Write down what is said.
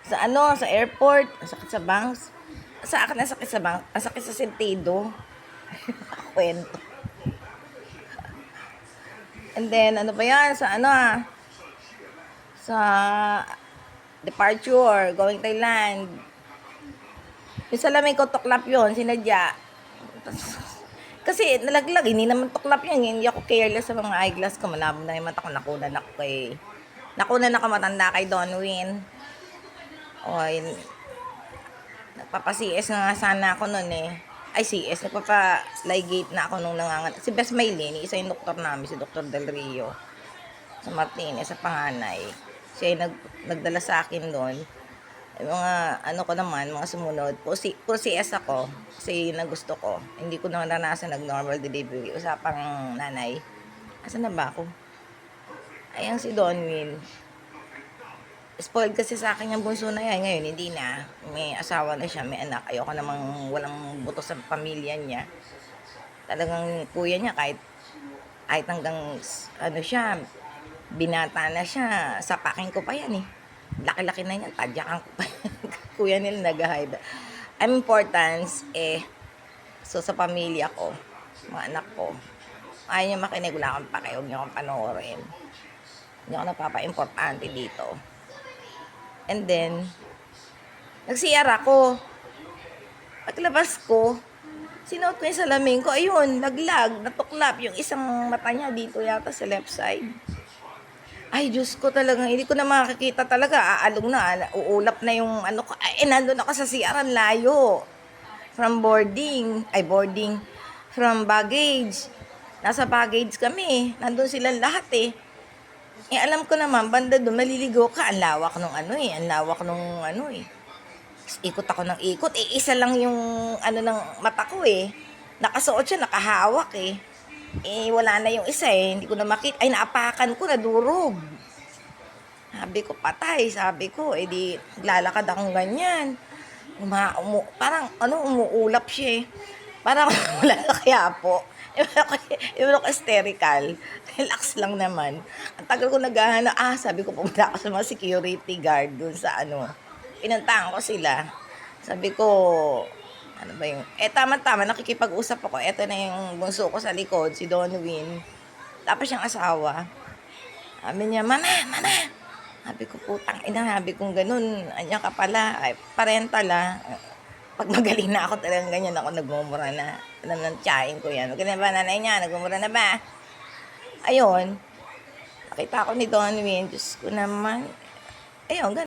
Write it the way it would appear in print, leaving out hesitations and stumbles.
Sa ano, sa airport, ang sakit sa bangs. Sa akin, ang sakit sa bangs, ang sakit sa sentido. Kwento. And then, ano ba yan? Sa ano sa departure, going Thailand. Yung salamin ko, tuklap yun, sinadya. Kasi nalaglag, hindi naman tuklap yun. Hindi ako careless sa mga eyeglass ko. Malabo na yung mata ko. Nakunan ako matanda kay Donwin. O, nagpapa-CS na nga sana ako nun eh. Ay, CS. Nagpapa-ligate na ako nung Si Best Maylin, isa yung doktor namin, si Dr. Del Rio. Sa Martinez, sa panganay. Siya yung nagdala sa akin doon. Mga ano ko naman, mga sumunod. Puro CS ako. Kasi yun ang gusto ko. Hindi ko na naranasan nag-normal delivery. Usapang nanay. Asan na ba ako? Ayan si Donwin. Spoiled kasi sa akin yung bunso na yan. Ngayon, hindi na. May asawa na siya, may anak. Ayoko namang walang buto sa pamilya niya. Talagang kuya niya kahit hanggang ano siya, binata na siya. Sapakin ko pa yan eh. Laki-laki na yan. Tadyakan ko pa yan. Kuya nila nag-hide. Ang importance so sa pamilya ko, mga anak ko, ayaw niya makinig, wala akong pake, huwag niyo akong panoorin. Hindi ako napapa-importante dito. And then, nag-CR ako. Paglabas ko, sinuot ko yung salamin ko, ayun, naglag, natuklap, yung isang mata niya dito yata sa left side. Ay, Diyos ko talaga, hindi ko na makakita talaga, aalong na, uulap na yung ano ko, ay, nandun ako sa CR, ang layo. From from baggage. Nasa baggage kami, nandun silang lahat eh. Alam ko naman, banda doon, maliligo ka, ang lawak nung Ikot ako ng ikot, isa lang yung ng mata ko eh. Nakasuot siya, nakahawak eh. Wala na yung isa eh, hindi ko na makita. Ay, naapakan ko, nadurog. Sabi ko, patay. Sabi ko, di, naglalakad akong ganyan. Parang, umuulap siya eh. Parang, wala na kaya po. Yung ako hysterical. Relax lang naman. Ang tagal ko naghahanap. Sabi ko, pumunta ako sa mga security guard dun sa Pinuntahan ko sila. Sabi ko, ano ba yung... tama-tama, nakikipag-usap ako. Ito na yung bunso ko sa likod, si Donwin. Tapos siyang asawa. Sabi niya, Mana! Sabi ko, putang ina, sabi kong ganun. Anya ka pala. Ay, parental Pag magaling na ako, talagang ganyan ako, nagmumura na. Nanantyahin ko yan. Maganda ba, nanay niya? Nagmumura na ba? Ayun. Nakita ko ni Donwin. Diyos ko naman. Ayun, ganun.